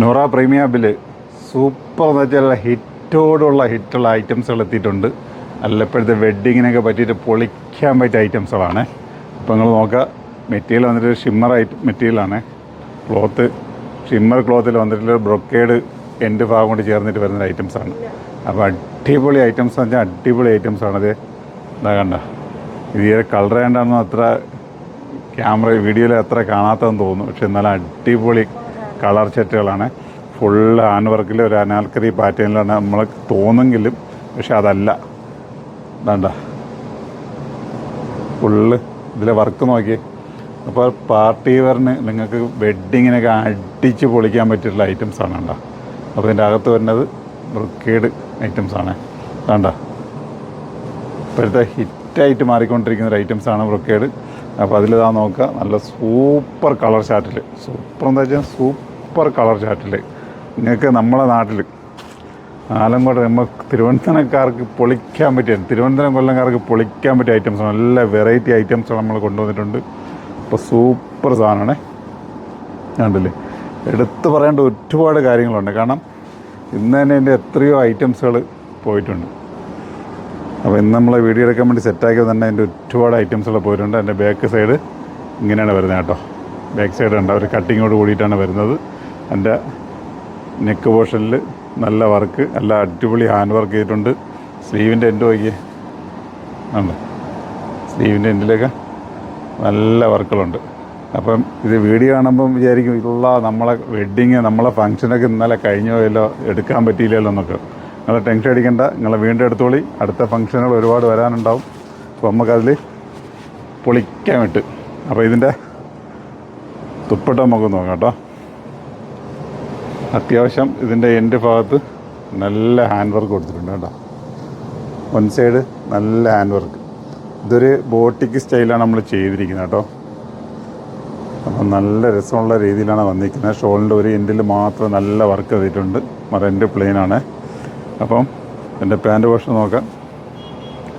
Noora premium bill super എന്ന് വെച്ചാൽ ഹിറ്റുള്ള ഐറ്റംസുകൾ എത്തിയിട്ടുണ്ട്. അല്ല ഇപ്പോഴത്തെ വെഡ്ഡിങ്ങിനൊക്കെ പറ്റിയിട്ട് പൊളിക്കാൻ പറ്റിയ ഐറ്റംസുകളാണ്. അപ്പോൾ നിങ്ങൾ നോക്കുക, മെറ്റീരിയൽ വന്നിട്ട് ഷിമ്മർ മെറ്റീരിയലാണ്. ക്ലോത്ത് ഷിമ്മർ ക്ലോത്തിൽ വന്നിട്ടുള്ള ബ്രൊക്കേഡ് എൻഡ് ഭാഗം കൊണ്ട് ചേർന്നിട്ട് വരുന്ന ഐറ്റംസാണ്. അപ്പോൾ അടിപൊളി ഐറ്റംസ് എന്ന് വെച്ചാൽ അടിപൊളി ഐറ്റംസാണത്. എന്താ കണ്ട, ഇത് ഈ കളർ വേണ്ടാണെന്ന് അത്ര ക്യാമറ വീഡിയോയിൽ അത്ര കാണാത്തതെന്ന് തോന്നുന്നു. പക്ഷെ എന്നാലും അടിപൊളി കളർ സെറ്റുകളാണ്. ഫുള്ള് ഹാൻഡ് വർക്കിൽ ഒരു അനാൽക്കറി പാറ്റേണിലാണ് നമ്മൾ തോന്നുമെങ്കിലും പക്ഷെ അതല്ല. വേണ്ട, ഫുള്ള് ഇതിലെ വർക്ക് നോക്കി. അപ്പോൾ പാർട്ടി വെയറിന് നിങ്ങൾക്ക് വെഡ്ഡിങ്ങിനൊക്കെ അടിച്ച് പൊളിക്കാൻ പറ്റിയിട്ടുള്ള ഐറ്റംസാണ്. വേണ്ട, അപ്പോൾ ഇതിൻ്റെ അകത്ത് വരുന്നത് ബ്രൊക്കേഡ് ഐറ്റംസാണ്. വേണ്ട, ഇപ്പോഴത്തെ ഹിറ്റായിട്ട് മാറിക്കൊണ്ടിരിക്കുന്ന ഒരു ഐറ്റംസാണ് ബ്രൊക്കേഡ്. അപ്പോൾ അതിലിതാ നോക്കുക, നല്ല സൂപ്പർ കളർ ചാർട്ടിൽ, സൂപ്പർ എന്താ വെച്ചാൽ സൂപ്പർ കളർ ചാർട്ടിൽ നിങ്ങൾക്ക് നമ്മളെ നാട്ടിൽ ആലങ്കോട് നമുക്ക് തിരുവനന്തപുരംകാർക്ക് പൊളിക്കാൻ പറ്റിയ, തിരുവനന്തപുരം കൊല്ലംകാർക്ക് പൊളിക്കാൻ പറ്റിയ ഐറ്റംസാണ്. നല്ല വെറൈറ്റി ഐറ്റംസ് നമ്മൾ കൊണ്ടുവന്നിട്ടുണ്ട്. അപ്പോൾ സൂപ്പർ സാധനമാണ്. കണ്ടില്ലേ, എടുത്തു പറയേണ്ട ഒരുപാട് കാര്യങ്ങളുണ്ട്. കാരണം ഇന്ന് തന്നെ എൻ്റെ എത്രയോ ഐറ്റംസുകൾ പോയിട്ടുണ്ട്. അപ്പോൾ ഇന്ന് നമ്മളെ വീഡിയോ എടുക്കാൻ വേണ്ടി സെറ്റാക്കിയത് തന്നെ എൻ്റെ ഒരുപാട് ഐറ്റംസുകൾ പോയിട്ടുണ്ട്. എൻ്റെ ബാക്ക് സൈഡ് ഇങ്ങനെയാണ് വരുന്നത് കേട്ടോ. ബാക്ക് സൈഡ് ഉണ്ട്, ഒരു കട്ടിങ്ങോട് കൂടിയിട്ടാണ് വരുന്നത്. എൻ്റെ നെക്ക് പോർഷനിൽ നല്ല വർക്ക്, നല്ല അടിപൊളി ഹാൻഡ് വർക്ക് ചെയ്തിട്ടുണ്ട്. സ്ലീവിൻ്റെ എൻഡ് നോക്കിയേ, ഉണ്ട്, സ്ലീവിൻ്റെ എൻഡിലൊക്കെ നല്ല വർക്കുകളുണ്ട്. അപ്പം ഇത് വീഡിയോ കാണുമ്പം വിചാരിക്കും ഇല്ല നമ്മളെ വെഡ്ഡിങ് നമ്മളെ ഫംഗ്ഷനൊക്കെ ഇന്നലെ കഴിഞ്ഞ പോയല്ലോ, എടുക്കാൻ പറ്റിയില്ലല്ലോ എന്നൊക്കെ. നിങ്ങൾ ടെൻഷൻ അടിക്കേണ്ട, നിങ്ങൾ വീണ്ടും എടുത്തോളി. അടുത്ത ഫംഗ്ഷനുകൾ ഒരുപാട് വരാനുണ്ടാവും. അപ്പോൾ നമുക്കതിൽ പൊളിക്കാൻ വിട്ട്. അപ്പോൾ ഇതിൻ്റെ തുപ്പട്ട നമുക്ക് നോക്കാം കേട്ടോ. അത്യാവശ്യം ഇതിൻ്റെ എൻഡ് ഭാഗത്ത് നല്ല ഹാൻഡ് വർക്ക് കൊടുത്തിട്ടുണ്ട് കേട്ടോ. വൺ സൈഡ് നല്ല ഹാൻഡ് വർക്ക്. ഇതൊരു ബോട്ടിക്ക് സ്റ്റൈലാണ് നമ്മൾ ചെയ്തിരിക്കുന്നത് കേട്ടോ. അപ്പം നല്ല രസമുള്ള രീതിയിലാണ് വന്നിരിക്കുന്നത്. ഷോളിൻ്റെ ഒരു എൻഡിൽ മാത്രം നല്ല വർക്ക് ചെയ്തിട്ടുണ്ട്, മറൻ്റെ പ്ലെയിനാണ്. അപ്പം എൻ്റെ പാൻറ് പോർഷൻ നോക്കാം.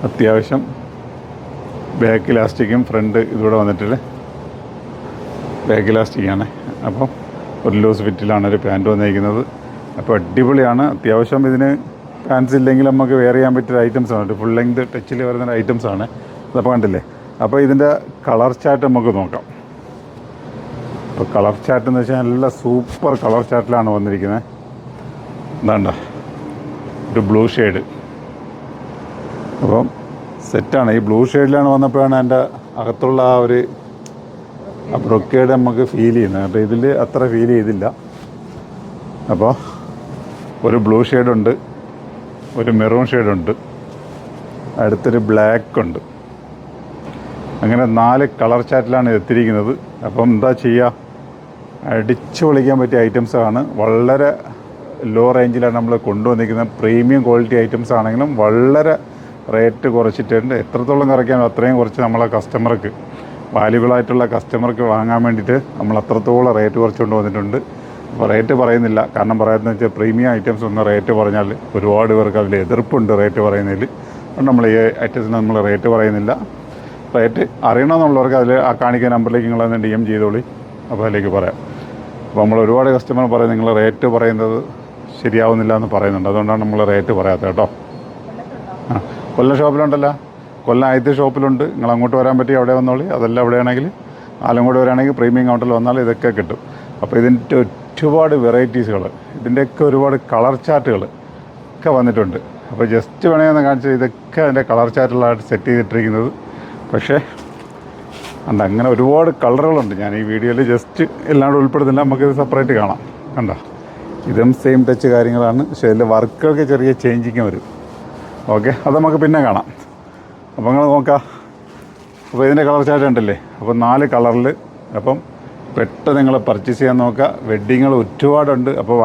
അത്യാവശ്യം ബാക്ക് ഇലാസ്റ്റിക്കും ഫ്രണ്ട് ഇതിലൂടെ വന്നിട്ടില്ല, ബാക്ക് ഇലാസ്റ്റിക്കാണ്. അപ്പം ഒരു ലൂസ് ഫിറ്റിലാണ് ഒരു പാൻറ് വന്നിരിക്കുന്നത്. അപ്പോൾ അടിപൊളിയാണ്. അത്യാവശ്യം ഇതിന് പാൻസ് ഇല്ലെങ്കിൽ നമുക്ക് വെയർ ചെയ്യാൻ പറ്റിയ ഐറ്റംസാണ്. ഫുൾ ലെങ്ത് ടച്ചിൽ വരുന്ന ഐറ്റംസാണ്. അതപ്പോൾ കണ്ടില്ലേ. അപ്പോൾ ഇതിൻ്റെ കളർ ചാർട്ട് നമുക്ക് നോക്കാം. അപ്പോൾ കളർ ചാർട്ട് എന്ന് വെച്ചാൽ നല്ല സൂപ്പർ കളർ ചാർട്ടിലാണ് വന്നിരിക്കുന്നത്. എന്താണ്ട, ഒരു ബ്ലൂ ഷെയ്ഡ്. അപ്പം സെറ്റാണ്. ഈ ബ്ലൂ ഷെയ്ഡിലാണ് വന്നപ്പോഴാണ് എൻ്റെ അകത്തുള്ള ആ ബ്രൊക്കേഡ് നമുക്ക് ഫീൽ ചെയ്യുന്നത്. അപ്പോൾ ഇതിൽ അത്ര ഫീൽ ചെയ്തില്ല. അപ്പോൾ ഒരു ബ്ലൂ ഷെയ്ഡുണ്ട്, ഒരു മെറൂൺ ഷെയ്ഡുണ്ട്, അടുത്തൊരു ബ്ലാക്ക് ഉണ്ട്. അങ്ങനെ 4 കളർ ചാർട്ടിലാണ് എത്തിയിരിക്കുന്നത്. അപ്പം എന്താ ചെയ്യുക, അടിച്ചു പൊളിക്കാൻ പറ്റിയ ഐറ്റംസാണ്. വളരെ ലോ റേഞ്ചിലാണ് നമ്മൾ കൊണ്ടുവന്നിരിക്കുന്നത്. പ്രീമിയം ക്വാളിറ്റി ഐറ്റംസ് ആണെങ്കിലും വളരെ റേറ്റ് കുറച്ചിട്ടുണ്ട്. എത്രത്തോളം കുറയ്ക്കാനോ അത്രയും കുറച്ച് നമ്മളെ കസ്റ്റമർക്ക്, വാല്യുബിളായിട്ടുള്ള കസ്റ്റമർക്ക് വാങ്ങാൻ വേണ്ടിയിട്ട് നമ്മൾ അത്രത്തോളം റേറ്റ് കുറച്ചുകൊണ്ട് വന്നിട്ടുണ്ട്. അപ്പോൾ റേറ്റ് പറയുന്നില്ല, കാരണം പറയുന്നത് വെച്ചാൽ പ്രീമിയം ഐറ്റംസ് ഒന്ന് റേറ്റ് പറഞ്ഞാൽ ഒരുപാട് പേർക്ക് അതിൽ എതിർപ്പുണ്ട് റേറ്റ് പറയുന്നതിൽ. അതുകൊണ്ട് നമ്മൾ ഈ ഐറ്റംസിന് നമ്മൾ റേറ്റ് പറയുന്നില്ല. റേറ്റ് അറിയണമെന്നുള്ളവർക്ക് അതിൽ ആ കാണിക്കുന്ന നമ്പറിലേക്ക് നിങ്ങളൊന്ന് DM ചെയ്തോളി. അപ്പോൾ അതിലേക്ക് പറയാം. അപ്പോൾ നമ്മൾ ഒരുപാട് കസ്റ്റമർ പറയും നിങ്ങൾ റേറ്റ് പറയുന്നത് ശരിയാവുന്നില്ല എന്ന് പറയുന്നുണ്ട്. അതുകൊണ്ടാണ് നമ്മൾ റേറ്റ് പറയാത്തത് കേട്ടോ. കൊല്ലം ഷോപ്പിലുണ്ടല്ലോ, കൊല്ലം ആദ്യത്തെ ഷോപ്പിലുണ്ട്. നിങ്ങൾ അങ്ങോട്ട് വരാൻ പറ്റി അവിടെ വന്നോളി. അതല്ല എവിടെയാണെങ്കിൽ ആലങ്കോട് വരാണെങ്കിൽ പ്രീമിയം കൗണ്ടറിൽ വന്നാൽ ഇതൊക്കെ കിട്ടും. അപ്പോൾ ഇതിൻ്റെ ഒരുപാട് വെറൈറ്റീസുകൾ, ഇതിൻ്റെയൊക്കെ ഒരുപാട് കളർ ചാർട്ടുകൾ ഒക്കെ വന്നിട്ടുണ്ട്. അപ്പോൾ ജസ്റ്റ് വേണമെന്ന് കാണിച്ചാൽ ഇതൊക്കെ അതിൻ്റെ കളർ ചാർട്ടുകളായിട്ട് സെറ്റ് ചെയ്തിട്ടിരിക്കുന്നത്. പക്ഷേ അങ്ങനെ ഒരുപാട് കളറുകളുണ്ട്. ഞാൻ ഈ വീഡിയോയിൽ ജസ്റ്റ് എല്ലാവരും ഉൾപ്പെടുത്തില്ല, നമുക്കിത് സെപ്പറേറ്റ് കാണാം. കണ്ട, ഇതും സെയിം ടച്ച് കാര്യങ്ങളാണ്. പക്ഷേ ഇതിൽ വർക്കൊക്കെ ചെറിയ ചേഞ്ചിങ് വരും. ഓക്കെ, അത് നമുക്ക് പിന്നെ കാണാം. അപ്പോൾ നിങ്ങൾ നോക്കാം. അപ്പോൾ ഇതിൻ്റെ കളർ ചാർട്ട് ഉണ്ടല്ലേ. അപ്പോൾ 4 കളറിൽ. അപ്പം പെട്ടെന്ന് നിങ്ങൾ പർച്ചേസ് ചെയ്യാൻ നോക്കുക. വെഡ്ഡിങ്ങൾ ഒരുപാടുണ്ട്. അപ്പോൾ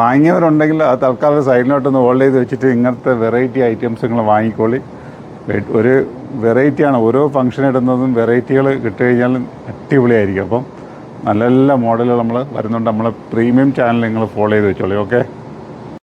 വാങ്ങിയവരുണ്ടെങ്കിൽ അത് തൽക്കാലം സൈഡിലോട്ടൊന്ന് ഹോൾഡ് ചെയ്ത് വെച്ചിട്ട് ഇങ്ങനത്തെ വെറൈറ്റി ഐറ്റംസ് നിങ്ങൾ വാങ്ങിക്കോളി. ഒരു വെറൈറ്റിയാണ്. ഓരോ ഫംഗ്ഷൻ ഇടുന്നതും വെറൈറ്റികൾ കിട്ടുകഴിഞ്ഞാൽ അടിപൊളിയായിരിക്കും. അപ്പം നല്ല നല്ല മോഡലുകൾ നമ്മൾ വരുന്നുണ്ട്. നമ്മളെ പ്രീമിയം ചാനൽ നിങ്ങൾ ഫോളോ ചെയ്ത് വെച്ചോളൂ. ഓക്കെ.